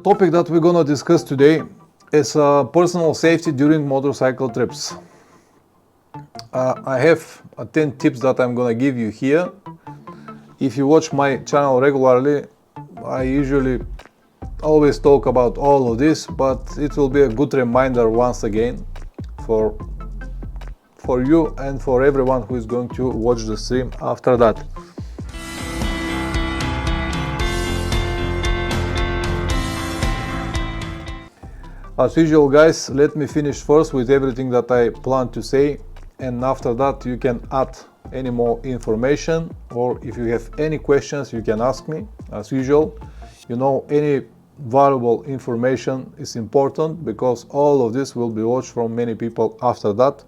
Topic that we're gonna discuss today is personal safety during motorcycle trips. I have 10 tips that I'm gonna give you here. If you watch my channel regularly, I usually always talk about all of this, but it will be a good reminder once again for you and for everyone who is going to watch the stream after that. As usual, guys, let me finish first with everything that I plan to say, and after that you can add any more information, or if you have any questions you can ask me. As usual, you know, any valuable information is important because all of this will be watched from many people after that.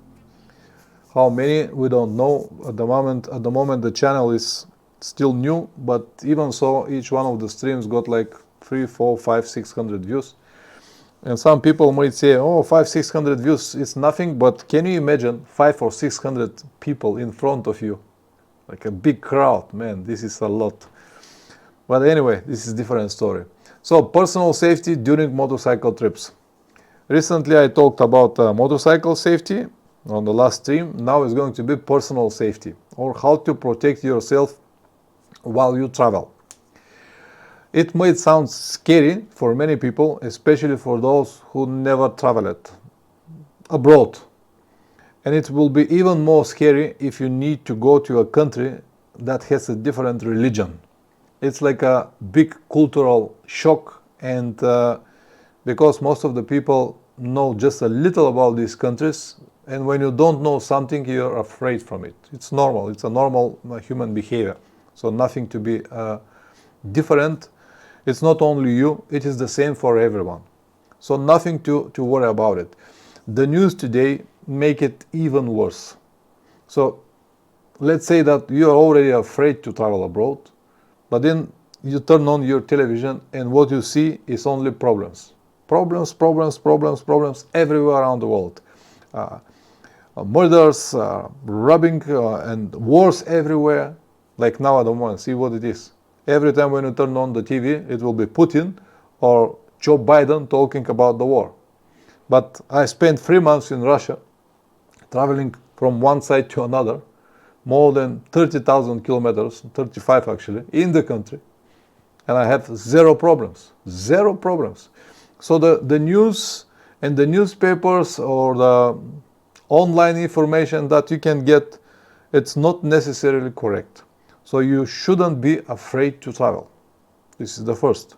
How many we don't know at the moment. At the moment the channel is still new, but even so, each one of the streams got like 300, 400, 500, 600 views. And some people might say, oh, 500, 600 views is nothing, but can you imagine 500 or 600 people in front of you? Like a big crowd, man, this is a lot. But anyway, this is a different story. So, personal safety during motorcycle trips. Recently I talked about motorcycle safety on the last stream. Now it's going to be personal safety, or how to protect yourself while you travel. It might sound scary for many people, especially for those who never traveled abroad. And it will be even more scary if you need to go to a country that has a different religion. It's like a big cultural shock, and because most of the people know just a little about these countries, and when you don't know something, you're afraid from it. It's normal. It's a normal human behavior. So nothing to be different. It's not only you, it is the same for everyone. So nothing to worry about it. The news today make it even worse. So let's say that you are already afraid to travel abroad, but then you turn on your television and what you see is only problems. Problems, problems, problems, problems everywhere around the world. Murders, robbing, and wars everywhere. Like now at the moment, see what it is. Every time when you turn on the TV, it will be Putin or Joe Biden talking about the war. But I spent 3 months in Russia, traveling from one side to another, more than 30,000 kilometers, 35 actually, in the country. And I have zero problems, zero problems. So the news and the newspapers or the online information that you can get, it's not necessarily correct. So you shouldn't be afraid to travel. This is the first.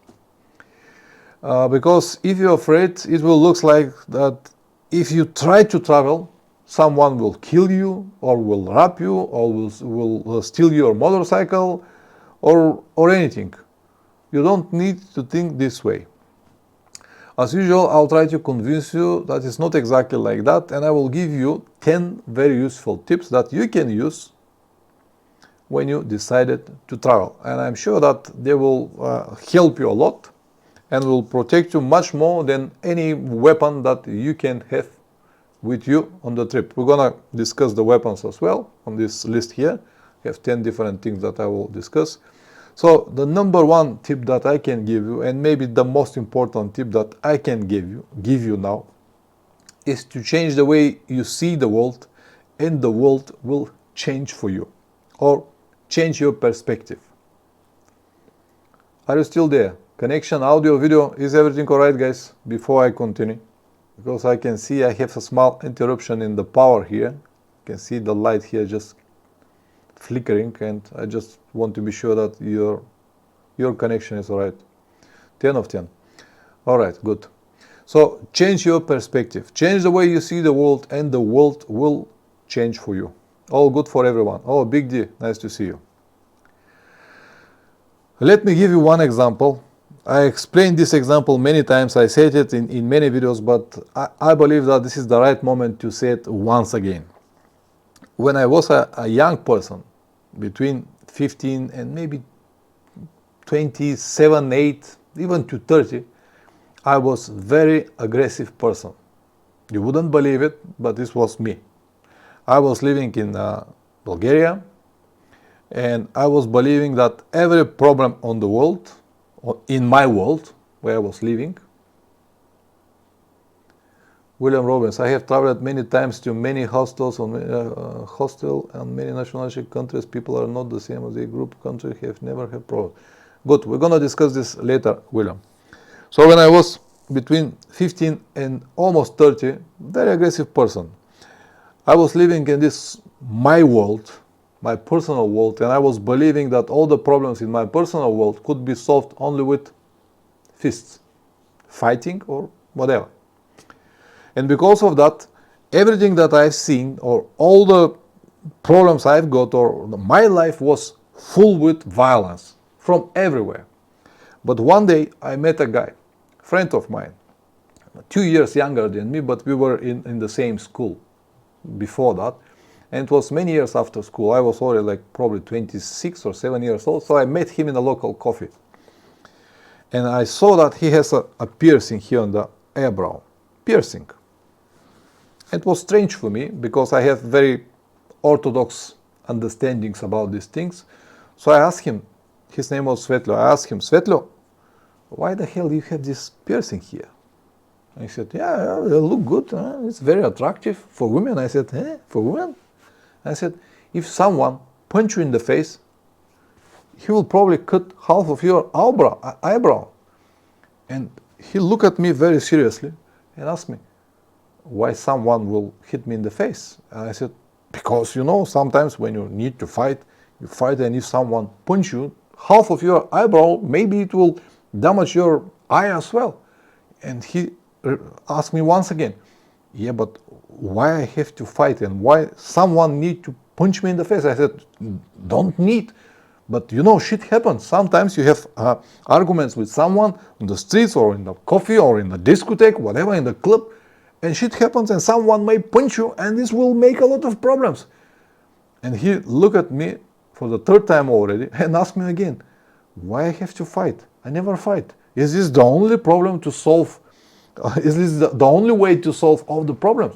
Because if you're afraid, it will look like that if you try to travel, someone will kill you, or will rob you, or will steal your motorcycle, or anything. You don't need to think this way. As usual, I'll try to convince you that it's not exactly like that, and I will give you 10 very useful tips that you can use when you decided to travel. And I'm sure that they will help you a lot and will protect you much more than any weapon that you can have with you on the trip. We're gonna discuss the weapons as well on this list here. I have 10 different things that I will discuss. So the number one tip that I can give you, and maybe the most important tip that I can give you now, is to change the way you see the world, and the world will change for you, or change your perspective. Are you still there? Connection, audio, video, is everything alright, guys? Before I continue, because I can see I have a small interruption in the power here. You can see the light here just flickering, and I just want to be sure that your connection is alright. 10 of 10. Alright, good. So change your perspective. Change the way you see the world, and the world will change for you. All good for everyone. Oh, Big D, nice to see you. Let me give you one example. I explained this example many times. I said it in many videos, but I believe that this is the right moment to say it once again. When I was a young person, between 15 and maybe 27, 8, even to 30, I was a very aggressive person. You wouldn't believe it, but this was me. I was living in Bulgaria, and I was believing that every problem on the world, in my world, where I was living. William Robbins, I have traveled many times to many hostels and many nationality countries. People are not the same as the group country, have never had problems. Good, we're gonna discuss this later, William. So when I was between 15 and almost 30, very aggressive person. I was living in this my world, my personal world, and I was believing that all the problems in my personal world could be solved only with fists, fighting or whatever. And because of that, everything that I've seen or all the problems I've got or my life was full with violence from everywhere. But one day I met a guy, friend of mine, 2 years younger than me, but we were in the same school before that. And it was many years after school. I was already like probably 26 or 7 years old. So I met him in a local coffee. And I saw that he has a piercing here on the eyebrow. Piercing. It was strange for me because I have very orthodox understandings about these things. So I asked him, his name was Svetlo. I asked him, Svetlo, why the hell do you have this piercing here? And he said, yeah, they look good. It's very attractive for women. I said, for women? I said, if someone punch you in the face, he will probably cut half of your eyebrow. And he looked at me very seriously and asked me, why someone will hit me in the face? And I said, because you know, sometimes when you need to fight, you fight, and if someone punch you, half of your eyebrow, maybe it will damage your eye as well. And he asked me once again, yeah, but why I have to fight and why someone need to punch me in the face? I said, don't need, but you know, shit happens. Sometimes you have arguments with someone on the streets or in the coffee or in the discotheque, whatever, in the club, and shit happens and someone may punch you and this will make a lot of problems. And he looked at me for the third time already and asked me again, why I have to fight? I never fight. Is this the only problem to solve? Is this the only way to solve all the problems?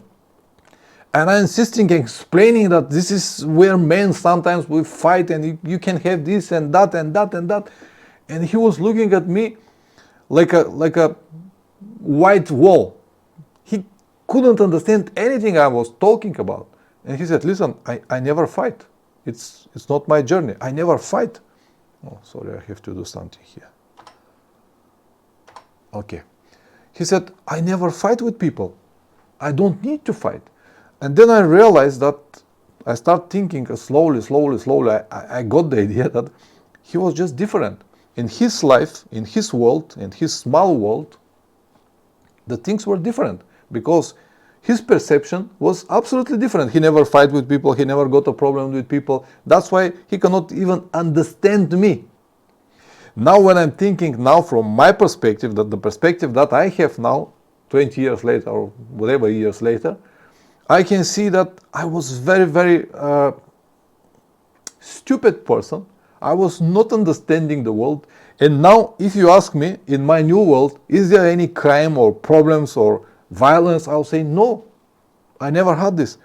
And I'm insisting, explaining that this is where men sometimes will fight and you can have this and that and that and that. And he was looking at me like a white wall. He couldn't understand anything I was talking about. And he said, listen, I never fight. It's not my journey. I never fight. Oh, sorry, I have to do something here. Okay. He said, I never fight with people. I don't need to fight. And then I realized that I start thinking slowly. I got the idea that he was just different. In his life, in his world, in his small world, the things were different because his perception was absolutely different. He never fight with people. He never got a problem with people. That's why he cannot even understand me. Now when I'm thinking now from my perspective, that the perspective that I have now, 20 years later or whatever years later, I can see that I was very stupid person. I was not understanding the world. And now if you ask me, in my new world, is there any crime or problems or violence? I'll say no. I never had this.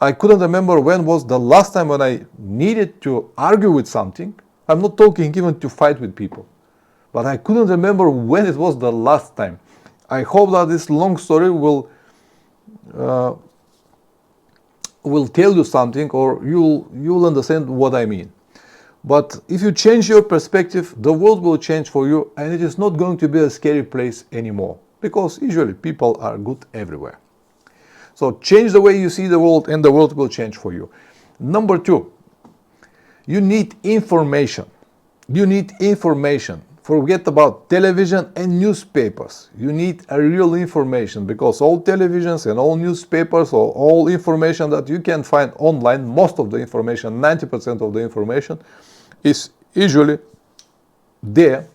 I couldn't remember when was the last time when I needed to argue with something. I'm not talking even to fight with people. But I couldn't remember when it was the last time. I hope that this long story will tell you something, or you'll understand what I mean. But if you change your perspective, the world will change for you, and it is not going to be a scary place anymore, because usually people are good everywhere. So change the way you see the world, and the world will change for you. Number 2, you need information. You need information. Forget about television and newspapers. You need a real information, because all televisions and all newspapers or all information that you can find online, most of the information, 90% of the information, is usually there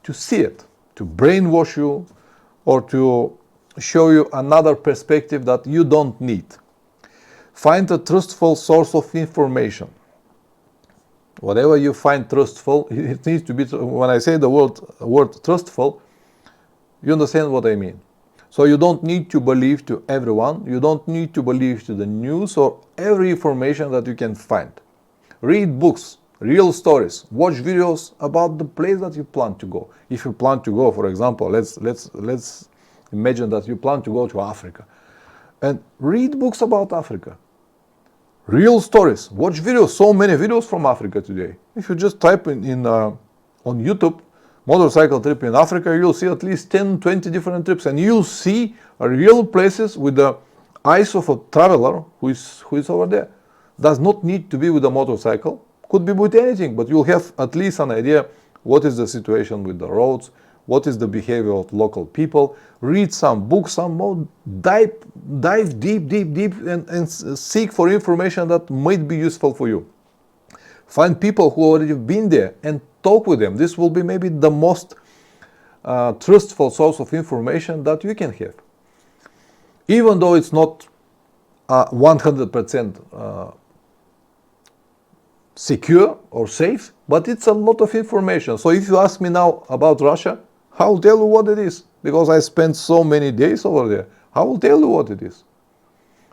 to see it, to brainwash you, or to show you another perspective that you don't need. Find a trustful source of information. Whatever you find trustful, it needs to be, when I say the word trustful, you understand what I mean. So you don't need to believe to everyone, you don't need to believe to the news or every information that you can find. Read books, real stories. Watch videos about the place that you plan to go. If you plan to go, for example, let's imagine that you plan to go to Africa, and read books about Africa. Real stories. Watch videos. So many videos from Africa today. If you just type in on YouTube, motorcycle trip in Africa, you'll see at least 10, 20 different trips, and you'll see real places with the eyes of a traveler who is over there. Does not need to be with a motorcycle, could be with anything, but you'll have at least an idea what is the situation with the roads, what is the behavior of local people. Read some books, some more, dive deep, and seek for information that might be useful for you. Find people who already been there and talk with them. This will be maybe the most trustful source of information that you can have. Even though it's not 100% secure or safe, but it's a lot of information. So if you ask me now about Russia, I will tell you what it is, because I spent so many days over there. I will tell you what it is.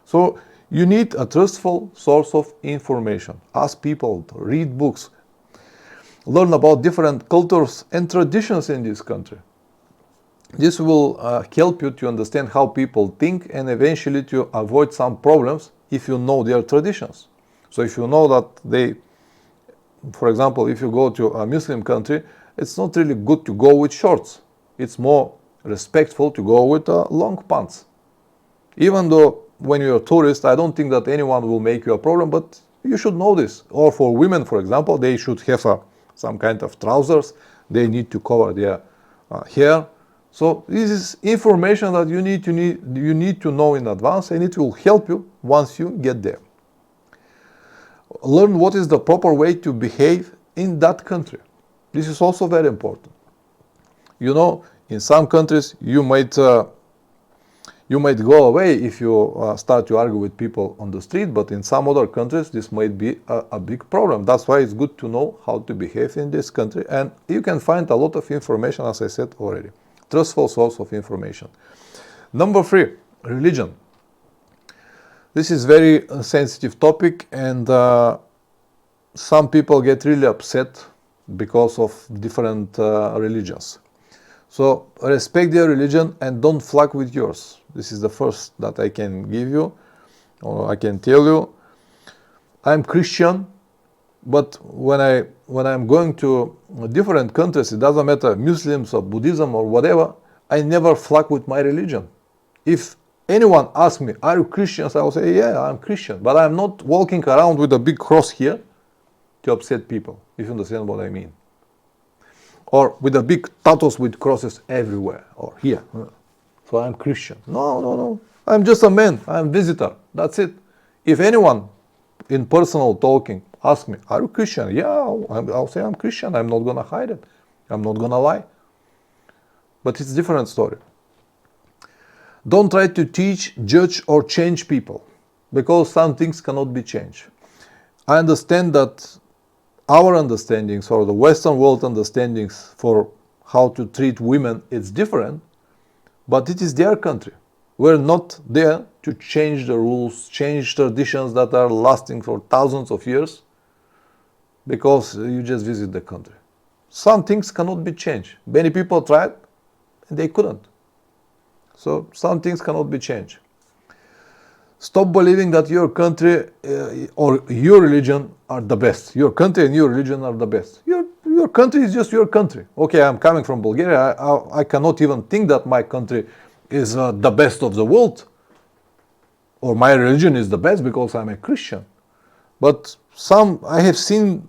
So you need a trustful source of information. Ask people, read books, learn about different cultures and traditions in this country. This will help you to understand how people think and eventually to avoid some problems if you know their traditions. So if you know that they, for example, if you go to a Muslim country, it's not really good to go with shorts. It's more respectful to go with long pants. Even though when you're a tourist, I don't think that anyone will make you a problem, but you should know this. Or for women, for example, they should have some kind of trousers. They need to cover their hair. So this is information that you need to know in advance, and it will help you once you get there. Learn what is the proper way to behave in that country. This is also very important. You know, in some countries you might go away if you start to argue with people on the street, but in some other countries this might be a big problem. That's why it's good to know how to behave in this country, and you can find a lot of information, as I said already. Trustful source of information. Number 3, religion. This is very sensitive topic, and some people get really upset because of different religions. So respect their religion and don't flock with yours. This is the first that I can give you, or I can tell you. I'm Christian, but when I'm going to different countries, it doesn't matter, Muslims or Buddhism or whatever, I never flock with my religion. If anyone asks me, are you Christians? I will say, yeah, I'm Christian, but I'm not walking around with a big cross here to upset people, if you understand what I mean. Or with a big tattoos with crosses everywhere, or here. So I'm Christian. No. I'm just a man. I'm a visitor. That's it. If anyone in personal talking asks me, are you Christian? Yeah, I'll say I'm Christian. I'm not going to hide it. I'm not going to lie. But it's a different story. Don't try to teach, judge, or change people, because some things cannot be changed. I understand that our understandings, or the Western world understandings for how to treat women, is different, but it is their country. We're not there to change the rules, change traditions that are lasting for thousands of years because you just visit the country. Some things cannot be changed. Many people tried and they couldn't. So some things cannot be changed. Stop believing that your country or your religion are the best. Your country and your religion are the best. Your country is just your country. Okay, I'm coming from Bulgaria. I cannot even think that my country is the best of the world, or my religion is the best because I'm a Christian. But I have seen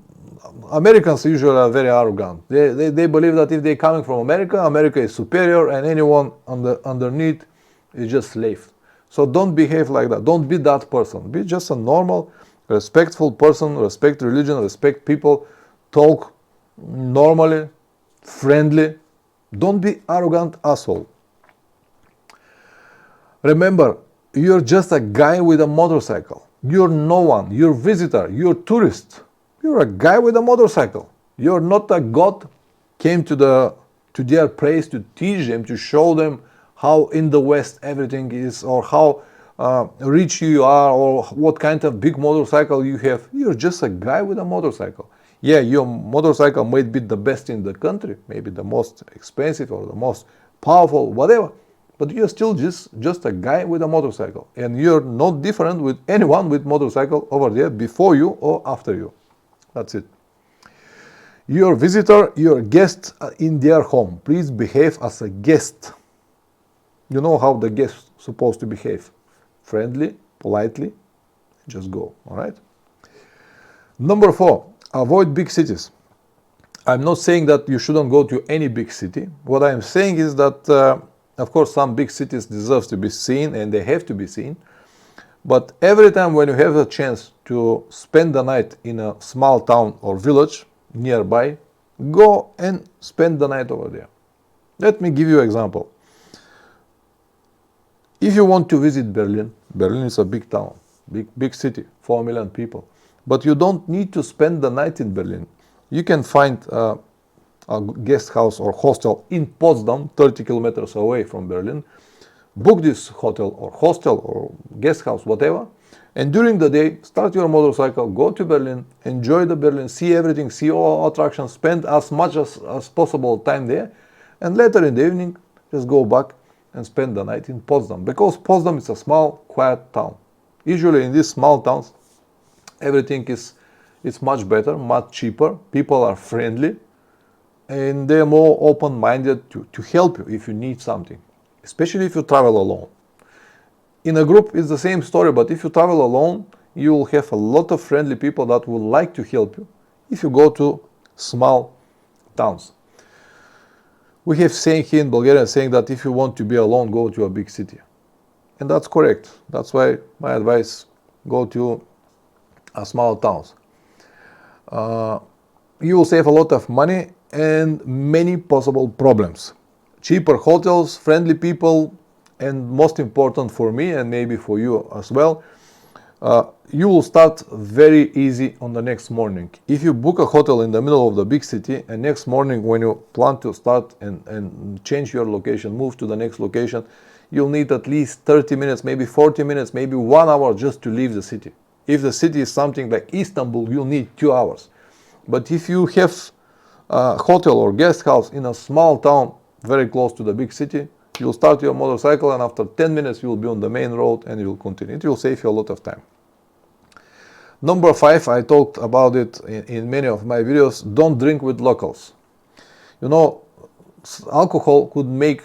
Americans usually are very arrogant. They believe that if they're coming from America, America is superior, and anyone underneath is just slave. So don't behave like that. Don't be that person. Be just a normal, respectful person. Respect religion, respect people. Talk normally, friendly. Don't be arrogant asshole. Remember, you're just a guy with a motorcycle. You're no one. You're a visitor. You're a tourist. You're a guy with a motorcycle. You're not a god came to their place to teach them, to show them how in the West everything is, or how rich you are, or what kind of big motorcycle you have. You're just a guy with a motorcycle. Yeah, your motorcycle might be the best in the country, maybe the most expensive or the most powerful, whatever. But you're still just a guy with a motorcycle. And you're not different with anyone with motorcycle over there before you or after you. That's it. Your visitor, your guest in their home. Please behave as a guest. You know how the guest is supposed to behave. Friendly, politely, just go, all right? Number 4, avoid big cities. I'm not saying that you shouldn't go to any big city. What I'm saying is that, of course, some big cities deserve to be seen and they have to be seen. But every time when you have a chance to spend the night in a small town or village nearby, go and spend the night over there. Let me give you an example. If you want to visit Berlin, Berlin is a big town, big city, 4 million people. But you don't need to spend the night in Berlin. You can find a guest house or hostel in Potsdam, 30 kilometers away from Berlin. Book this hotel or hostel or guest house, whatever. And during the day, start your motorcycle, go to Berlin, enjoy the Berlin, see everything, see all attractions, spend as much as possible time there. And later in the evening, just go back and spend the night in Potsdam. Because Potsdam is a small, quiet town. Usually in these small towns, everything is much better, much cheaper. People are friendly. And they're more open-minded to help you if you need something. Especially if you travel alone. In a group, it's the same story, but if you travel alone, you will have a lot of friendly people that would like to help you if you go to small towns. We have saying here in Bulgaria saying that if you want to be alone, go to a big city. And that's correct. That's why my advice, go to small towns. You will save a lot of money and many possible problems. Cheaper hotels, friendly people, and most important for me and maybe for you as well, you will start very easy on the next morning. If you book a hotel in the middle of the big city and next morning when you plan to start and change your location, move to the next location, you'll need at least 30 minutes, maybe 40 minutes, maybe 1 hour just to leave the city. If the city is something like Istanbul, you'll need 2 hours. But if you have a hotel or guest house in a small town very close to the big city, you'll start your motorcycle and after 10 minutes you will be on the main road and you will continue. It will save you a lot of time. Number 5, I talked about it in many of my videos, don't drink with locals. You know, alcohol could make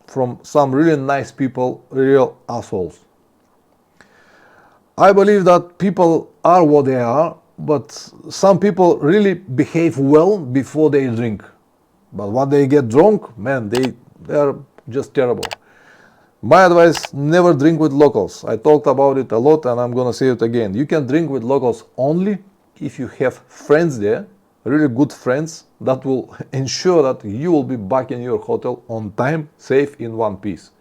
from some really nice people real assholes. I believe that people are what they are, but some people really behave well before they drink. But when they get drunk, man, they are just terrible. My advice, never drink with locals. I talked about it a lot and I'm gonna say it again. You can drink with locals only if you have friends there, really good friends, that will ensure that you will be back in your hotel on time, safe, in one piece.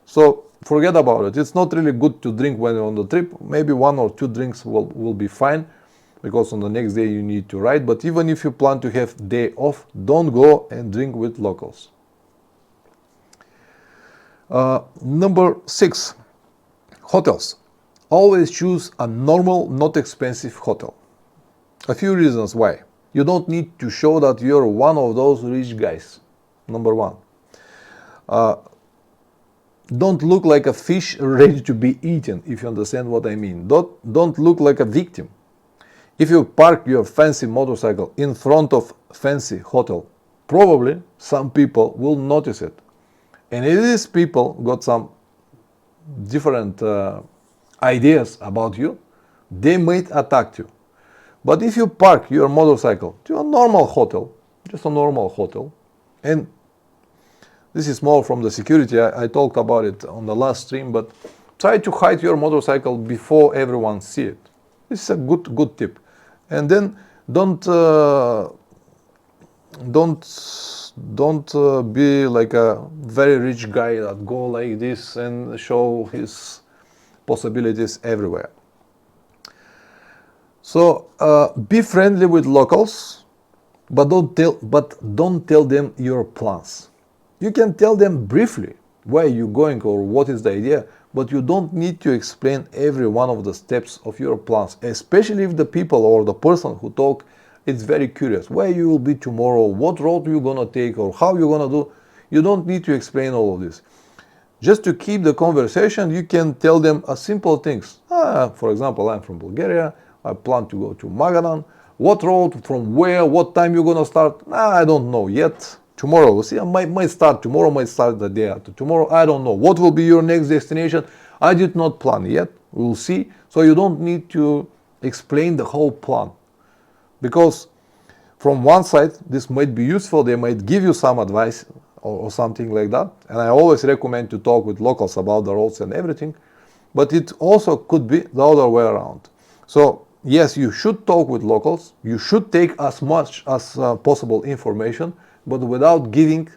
So forget about it. It's not really good to drink when you're on the trip. Maybe 1 or 2 drinks will be fine, because on the next day you need to ride. But even if you plan to have day off, don't go and drink with locals. Number 6, hotels. Always choose a normal, not expensive hotel. A few reasons why. You don't need to show that you're one of those rich guys. Number 1. Don't look like a fish ready to be eaten, if you understand what I mean. Don't look like a victim. If you park your fancy motorcycle in front of fancy hotel, probably some people will notice it. And if these people got some different ideas about you, they might attack you. But if you park your motorcycle to a normal hotel, just a normal hotel, and this is more from the security, I talked about it on the last stream, but try to hide your motorcycle before everyone see it. This is a good tip. And then don't be like a very rich guy that go like this and show his possibilities everywhere. So be friendly with locals, but don't tell them your plans. You can tell them briefly where you're going or what is the idea, but you don't need to explain every one of the steps of your plans, especially if the people or the person who talk it's very curious. Where you will be tomorrow, what road you're gonna take, or how you're gonna do. You don't need to explain all of this. Just to keep the conversation, you can tell them simple things. For example, I'm from Bulgaria. I plan to go to Magadan. What road, from where, what time you're gonna start? I don't know yet. Tomorrow, we'll see. I might start tomorrow, might start the day after tomorrow. I don't know. What will be your next destination? I did not plan yet. We'll see. So you don't need to explain the whole plan. Because from one side, this might be useful. They might give you some advice or something like that. And I always recommend to talk with locals about the roads and everything. But it also could be the other way around. So yes, you should talk with locals. You should take as much as possible information, but without giving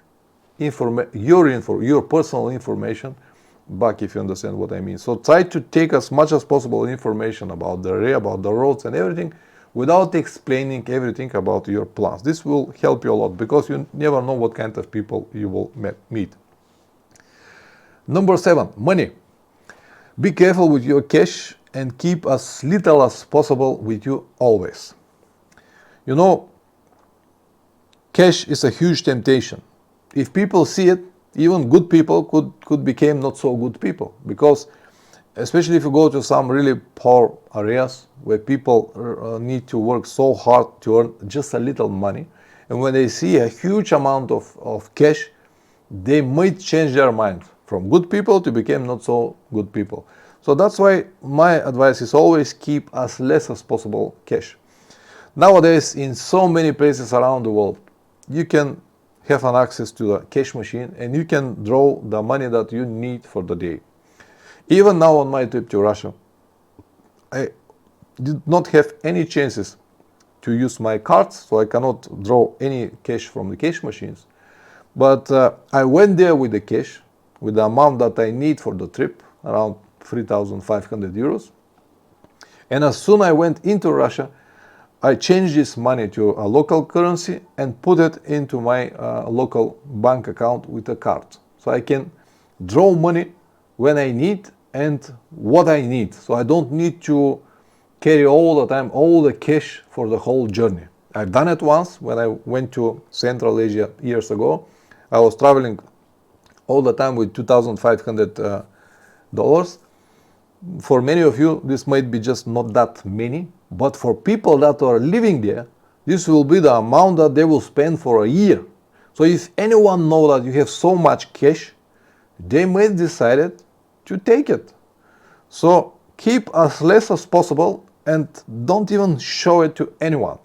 your personal information back, if you understand what I mean. So try to take as much as possible information about the area, about the roads and everything, without explaining everything about your plans. This will help you a lot, because you never know what kind of people you will meet. Number 7, money. Be careful with your cash and keep as little as possible with you always. You know, cash is a huge temptation. If people see it, even good people could become not so good people, because especially if you go to some really poor areas where people need to work so hard to earn just a little money, and when they see a huge amount of cash, they might change their mind from good people to become not so good people. So that's why my advice is always keep as less as possible cash. Nowadays, in so many places around the world, you can have an access to a cash machine and you can draw the money that you need for the day. Even now on my trip to Russia, I did not have any chances to use my cards, so I cannot draw any cash from the cash machines. But I went there with the cash, with the amount that I need for the trip, around 3,500 euros. And as soon as I went into Russia, I changed this money to a local currency and put it into my local bank account with a card. So I can draw money when I need and what I need. So I don't need to carry all the time all the cash for the whole journey. I've done it once when I went to Central Asia years ago. I was traveling all the time with $2,500. For many of you, this might be just not that many, but for people that are living there, this will be the amount that they will spend for a year. So if anyone knows that you have so much cash, they might decide to take it. So keep as less as possible and don't even show it to anyone.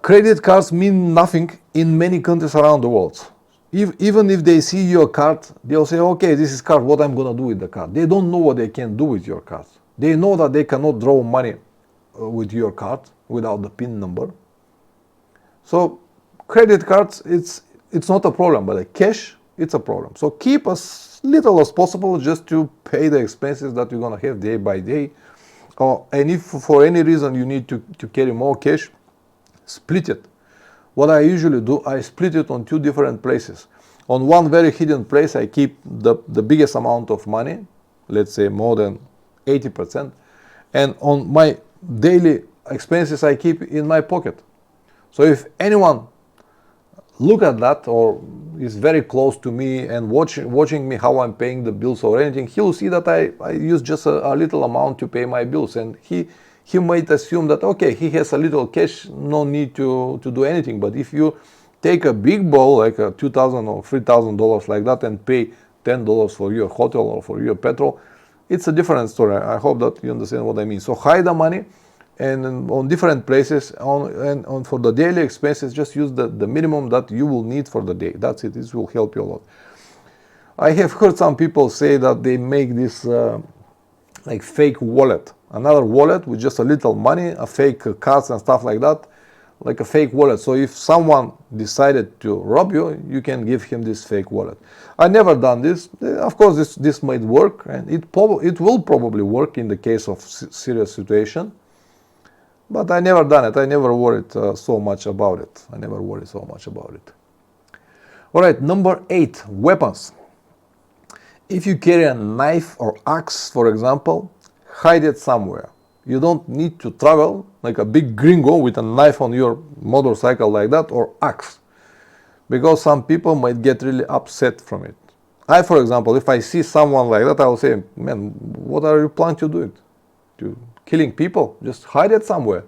Credit cards mean nothing in many countries around the world. Even if they see your card, they'll say, okay, this is card, what I'm gonna do with the card. They don't know what they can do with your card. They know that they cannot draw money with your card without the PIN number. So credit cards, it's not a problem, but the cash, it's a problem. So keep as little as possible just to pay the expenses that you're gonna have day by day. And if for any reason you need to carry more cash, split it. What I usually do, I split it on 2 different places. On one very hidden place, I keep the biggest amount of money, let's say more than 80%. And on my daily expenses, I keep in my pocket. So if anyone look at that or is very close to me and watching me how I'm paying the bills or anything, he'll see that I use just a little amount to pay my bills. And he might assume that, okay, he has a little cash, no need to do anything. But if you take a big bowl, like a $2,000 or $3,000 like that, and pay $10 for your hotel or for your petrol, it's a different story. I hope that you understand what I mean. So hide the money and on different places, and for the daily expenses, just use the minimum that you will need for the day. That's it. This will help you a lot. I have heard some people say that they make this like fake wallet. Another wallet with just a little money, a fake cards and stuff like that, like a fake wallet. So if someone decided to rob you, you can give him this fake wallet. I never done this. Of course, this might work, and it will probably work in the case of serious situation. But I never done it. I never worried so much about it. All right, number 8, weapons. If you carry a knife or axe, for example, hide it somewhere. You don't need to travel like a big gringo with a knife on your motorcycle like that, or axe, because some people might get really upset from it. I, for example, if I see someone like that, I will say, man, what are you planning to do? To killing people? Just hide it somewhere.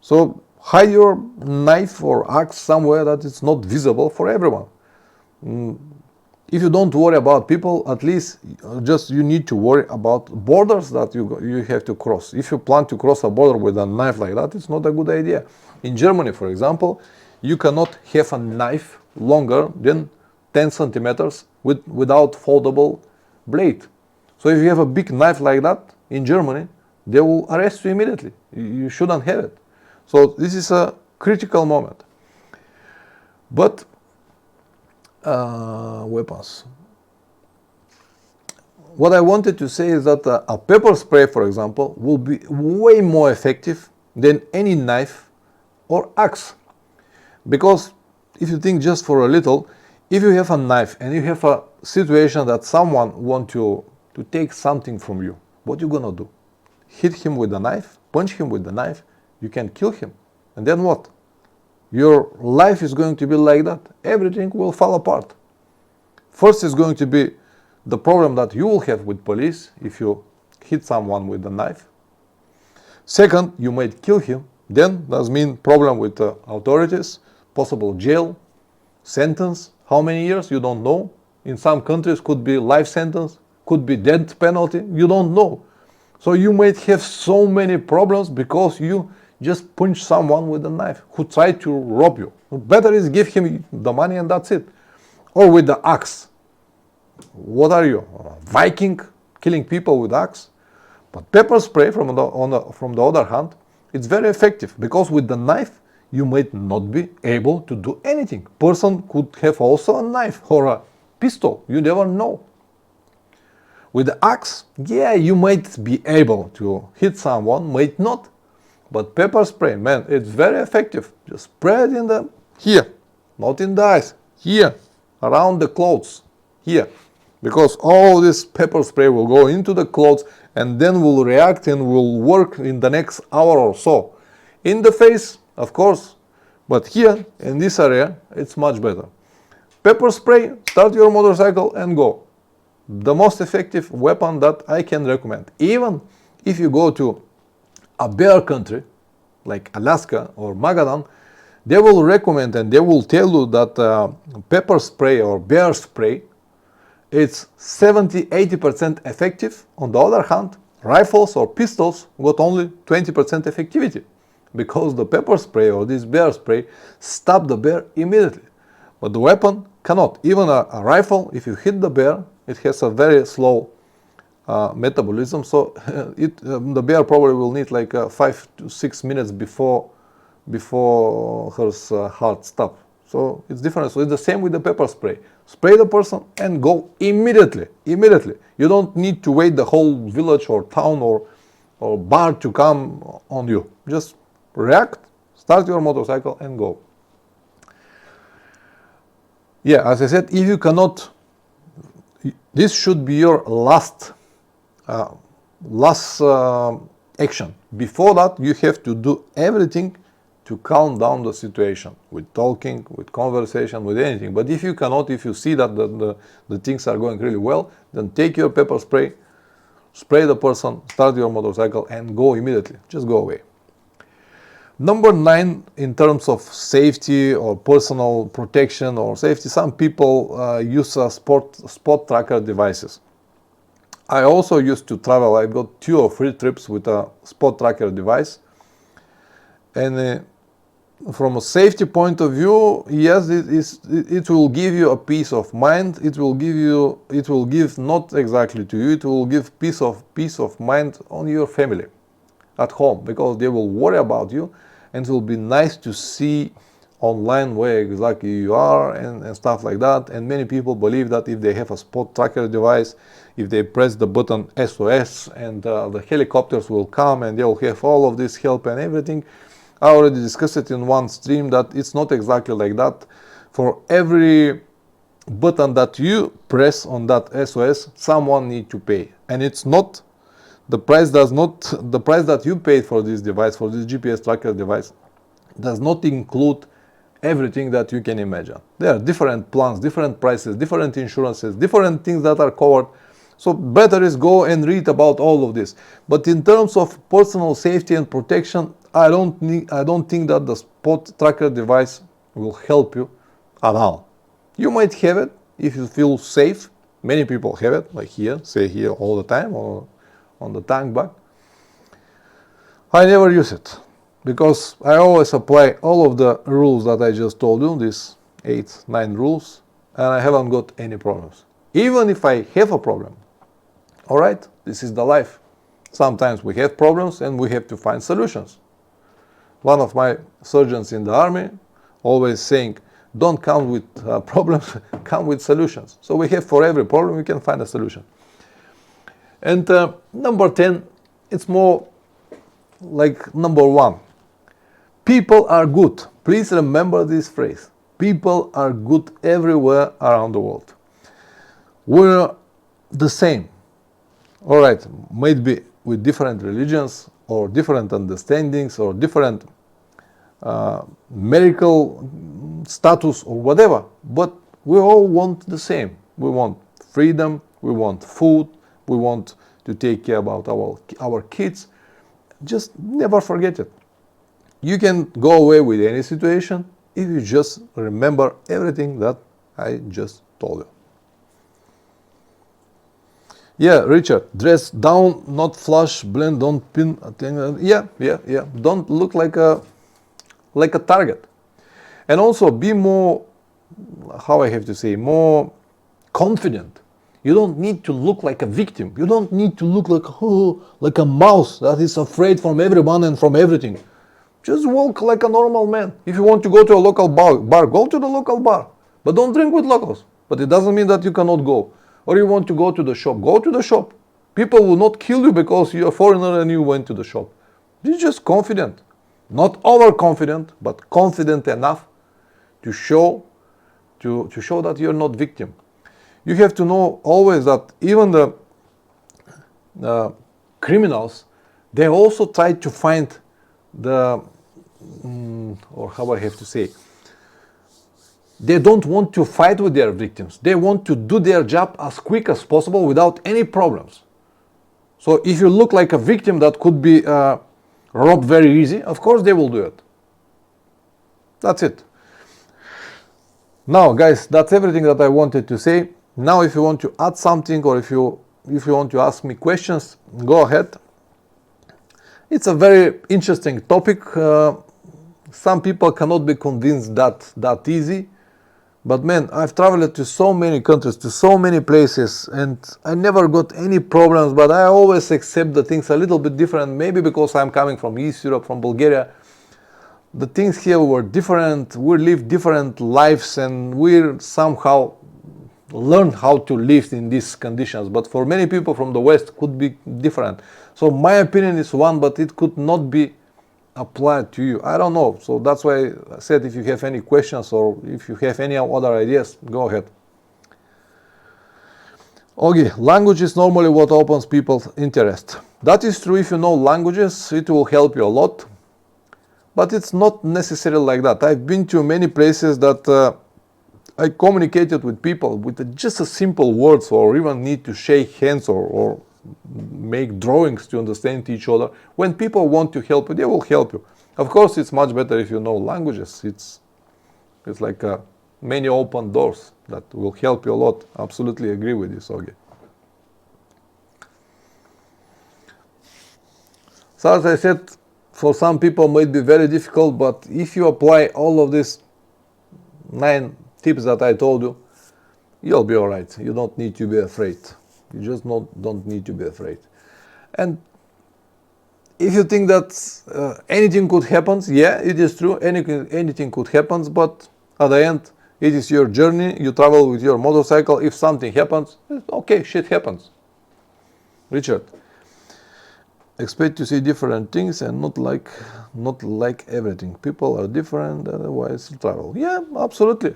So hide your knife or axe somewhere that it's not visible for everyone. If you don't worry about people, at least just you need to worry about borders that you have to cross. If you plan to cross a border with a knife like that, it's not a good idea. In Germany, for example, you cannot have a knife longer than 10 centimeters without foldable blade. So if you have a big knife like that in Germany, they will arrest you immediately. You shouldn't have it. So this is a critical moment. But weapons. What I wanted to say is that a pepper spray, for example, will be way more effective than any knife or axe. Because if you think just for a little, if you have a knife and you have a situation that someone wants to take something from you, what you gonna do? Hit him with a knife, punch him with the knife, you can kill him. And then what? Your life is going to be like that. Everything will fall apart. First is going to be the problem that you will have with police if you hit someone with a knife. Second, you might kill him. Then that means problem with the authorities, possible jail, sentence. How many years? You don't know. In some countries could be life sentence, could be death penalty. You don't know. So you might have so many problems because you just punch someone with a knife who tried to rob you. Better is give him the money and that's it. Or with the axe. What are you, a Viking, killing people with axe? But pepper spray, from the other hand, it's very effective, because with the knife you might not be able to do anything. Person could have also a knife or a pistol. You never know. With the axe, yeah, you might be able to hit someone, might not. But pepper spray, man, it's very effective. Just spray it in the here, not in the eyes, here, around the clothes, here. Because all this pepper spray will go into the clothes and then will react and will work in the next hour or so. In the face, of course, but here, in this area, it's much better. Pepper spray, start your motorcycle and go. The most effective weapon that I can recommend. Even if you go to a bear country, like Alaska or Magadan, they will recommend and they will tell you that pepper spray or bear spray, it's 70-80% effective. On the other hand, rifles or pistols got only 20% effectivity, because the pepper spray or this bear spray stab the bear immediately. But the weapon cannot. Even a rifle, if you hit the bear, it has a very slow metabolism, so the bear probably will need like 5 to 6 minutes before her heart stop. So it's different. So it's the same with the pepper spray. Spray the person and go immediately. Immediately. You don't need to wait the whole village or town or bar to come on you. Just react, start your motorcycle and go. Yeah, as I said, if you cannot, this should be your last action. Before that, you have to do everything to calm down the situation, with talking, with conversation, with anything. But if you cannot, if you see that the things are going really well, then take your pepper spray, spray the person, start your motorcycle and go immediately. Just go away. Number 9, in terms of safety or personal protection or safety, some people use spot tracker devices. I also used to travel. I got 2 or 3 trips with a spot tracker device. And from a safety point of view, yes, it will give you a peace of mind. It will give not exactly to you, it will give peace of mind on your family at home, because they will worry about you, and it will be nice to see online where exactly you are and stuff like that. And many people believe that if they have a spot tracker device, if they press the button SOS, and the helicopters will come and they will have all of this help and everything. I already discussed it in one stream that it's not exactly like that. For every button that you press on that SOS, someone needs to pay. And it's not The price that you paid for this device, for this GPS tracker device, does not include everything that you can imagine. There are different plans, different prices, different insurances, different things that are covered. So better is go and read about all of this. But in terms of personal safety and protection, I don't think that the spot tracker device will help you at all. You might have it if you feel safe. Many people have it, like here, say here all the time, or on the tank bag. I never use it because I always apply all of the rules that I just told you, these 8-9 rules, and I haven't got any problems. Even if I have a problem, all right, this is the life. Sometimes we have problems and we have to find solutions. One of my surgeons in the army always saying, don't come with problems, come with solutions. So we have, for every problem, we can find a solution. And number 10, it's more like number 1. People are good. Please remember this phrase. People are good everywhere around the world. We're the same. All right, maybe with different religions or different understandings or different medical status or whatever, but we all want the same. We want freedom, we want food, we want to take care about our kids. Just never forget it. You can go away with any situation if you just remember everything that I just told you. Yeah, Richard, dress down, not flush, blend, don't pin. Yeah. Don't look like a target. And also be more, how I have to say, more confident. You don't need to look like a victim. You don't need to look like a mouse that is afraid from everyone and from everything. Just walk like a normal man. If you want to go to a local bar, go to the local bar. But don't drink with locals. But it doesn't mean that you cannot go. Or you want to go to the shop, go to the shop. People will not kill you because you're a foreigner and you went to the shop. You're just confident. Not overconfident, but confident enough to show that you're not victim. You have to know always that even the criminals, they also try to find or how I have to say, they don't want to fight with their victims. They want to do their job as quick as possible without any problems. So if you look like a victim that could be robbed very easy, of course they will do it. That's it. Now, guys, that's everything that I wanted to say. Now, if you want to add something or if you want to ask me questions, go ahead. It's a very interesting topic. Some people cannot be convinced that easy. But man, I've traveled to so many countries, to so many places, and I never got any problems, but I always accept the things a little bit different, maybe because I'm coming from East Europe, from Bulgaria. The things here were different, we lived different lives, and we somehow learned how to live in these conditions. But for many people from the West, could be different. So my opinion is one, but it could not be applied to you. I don't know. So that's why I said if you have any questions or if you have any other ideas, go ahead. Okay, language is normally what opens people's interest. That is true. If you know languages, it will help you a lot. But it's not necessarily like that. I've been to many places that I communicated with people with just a simple words, or even need to shake hands or make drawings to understand each other. When people want to help you, they will help you. Of course, it's much better if you know languages. It's like many open doors that will help you a lot. Absolutely agree with you, Sogi. So as I said, for some people it might be very difficult, but if you apply all of these 9 tips that I told you, you'll be all right. You don't need to be afraid. You just don't need to be afraid. And if you think that anything could happen, yeah, it is true. Anything could happen, but at the end, it is your journey. You travel with your motorcycle. If something happens, okay, shit happens. Richard, expect to see different things and not like everything. People are different, otherwise travel. Yeah, absolutely.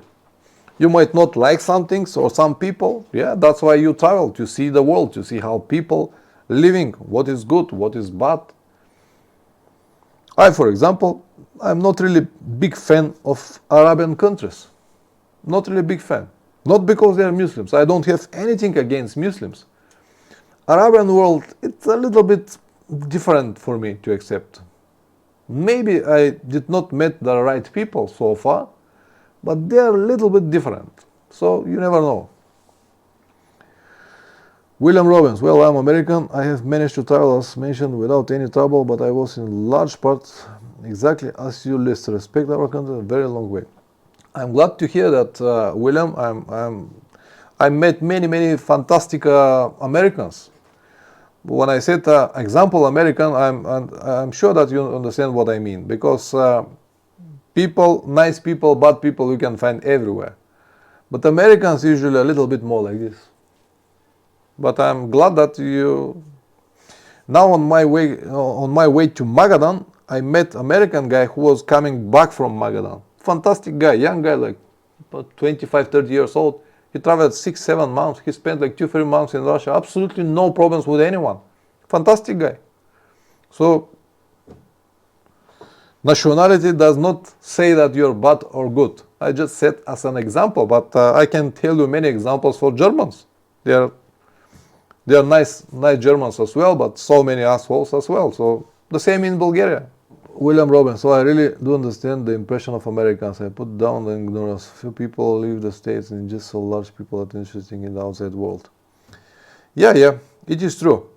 You might not like some things or some people. Yeah, that's why you travel, to see the world, to see how people living, what is good, what is bad. I, for example, I'm not really big fan of Arabian countries. Not really big fan. Not because they are Muslims. I don't have anything against Muslims. Arabian world, it's a little bit different for me to accept. Maybe I did not meet the right people so far, but they are a little bit different. So you never know. William Robbins, well, I'm American. I have managed to travel as mentioned without any trouble, but I was in large part exactly as you list. Respect our country a very long way. I'm glad to hear that, William. I met many fantastic Americans. When I said example American, I'm sure that you understand what I mean, because people, nice people, bad people, you can find everywhere. But Americans usually a little bit more like this. But I'm glad that you. Now on my way to Magadan, I met American guy who was coming back from Magadan. Fantastic guy, young guy, like about 25, 30 years old. He traveled 6-7 months. He spent like 2-3 months in Russia. Absolutely no problems with anyone. Fantastic guy. So nationality does not say that you're bad or good. I just said as an example, but I can tell you many examples for Germans. They are nice Germans as well, but so many assholes as well. So the same in Bulgaria. William Robbins, so I really do understand the impression of Americans. I put down the ignorance. Few people leave the States and just so large people are interested in the outside world. Yeah, it is true.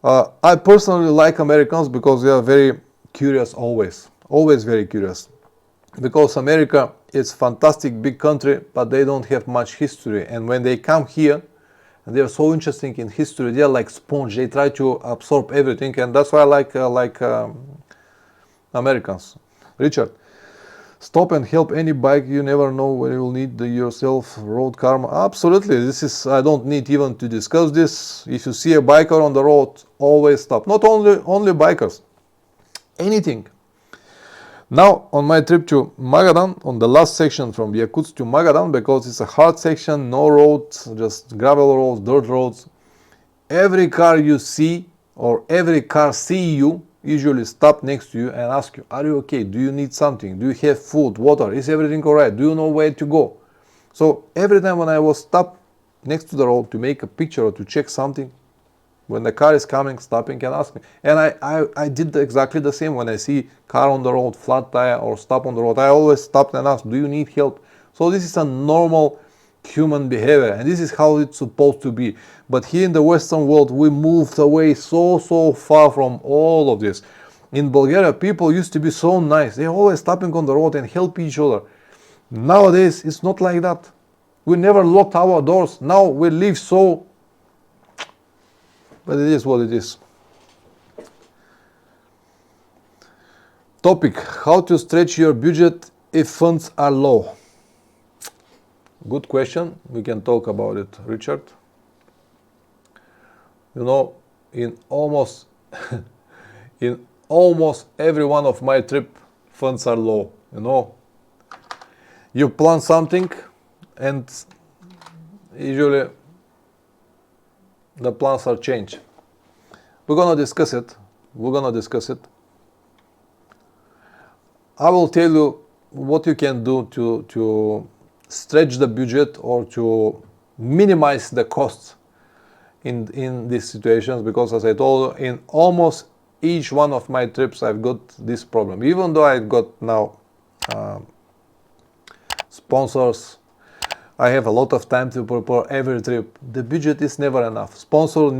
I personally like Americans because they are very curious always very curious. Because America is fantastic big country, but they don't have much history. And when they come here, and they are so interesting in history, they are like sponge. They try to absorb everything, and that's why I like Americans. Richard, stop and help any bike. You never know when you will need yourself road karma. Absolutely. This is, I don't need even to discuss this. If you see a biker on the road, always stop. Not only bikers, anything. Now on my trip to Magadan, on the last section from Yakutsk to Magadan, because it's a hard section, no roads, just gravel roads, dirt roads, every car you see or every car see you usually stop next to you and ask you, are you okay? Do you need something? Do you have food, water? Is everything alright? Do you know where to go? So every time when I was stopped next to the road to make a picture or to check something, when the car is coming, stopping and asking. And I did exactly the same when I see car on the road, flat tire or stop on the road. I always stopped and asked, do you need help? So this is a normal human behavior, and this is how it's supposed to be. But here in the Western world, we moved away so far from all of this. In Bulgaria, people used to be so nice. They're always stopping on the road and help each other. Nowadays, it's not like that. We never locked our doors. Now we live so, but it is what it is. Topic, how to stretch your budget if funds are low? Good question. We can talk about it, Richard. You know, in almost every one of my trip, funds are low. You know, you plan something, and usually the plans are changed. We're gonna discuss it. I will tell you what you can do to stretch the budget or to minimize the costs in these situations, because as I told you, in almost each one of my trips I've got this problem. Even though I've got now sponsors, I have a lot of time to prepare every trip. The budget is never enough. Sponsors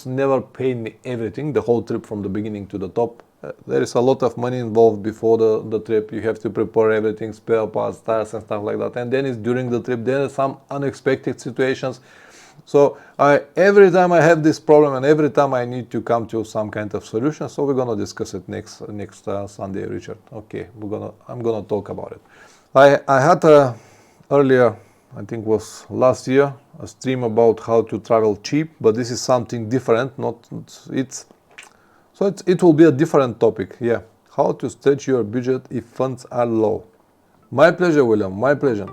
never pay me everything, the whole trip from the beginning to the top. There is a lot of money involved before the trip. You have to prepare everything, spare parts, tires and stuff like that. And then it's during the trip, there are some unexpected situations. So every time I have this problem, and every time I need to come to some kind of solution. So we're gonna discuss it next Sunday, Richard. Okay, I'm gonna talk about it. I had earlier, I think was last year, a stream about how to travel cheap, but this is something different. It will be a different topic. Yeah, how to stretch your budget if funds are low. My pleasure, William. My pleasure.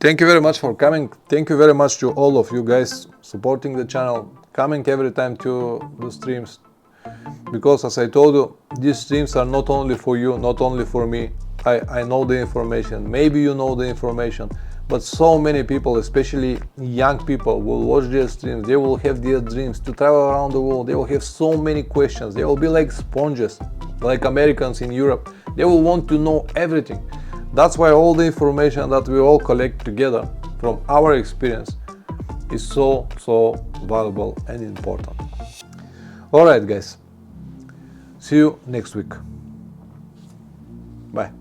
Thank you very much for coming. Thank you very much to all of you guys supporting the channel, coming every time to the streams. Because as I told you, these streams are not only for you, not only for me. I know the information, maybe you know the information, but so many people, especially young people, will watch their streams. They will have their dreams to travel around the world. They will have so many questions. They will be like sponges, like Americans in Europe. They will want to know everything. That's why all the information that we all collect together from our experience is so valuable and important. All right, guys. See you next week. Bye.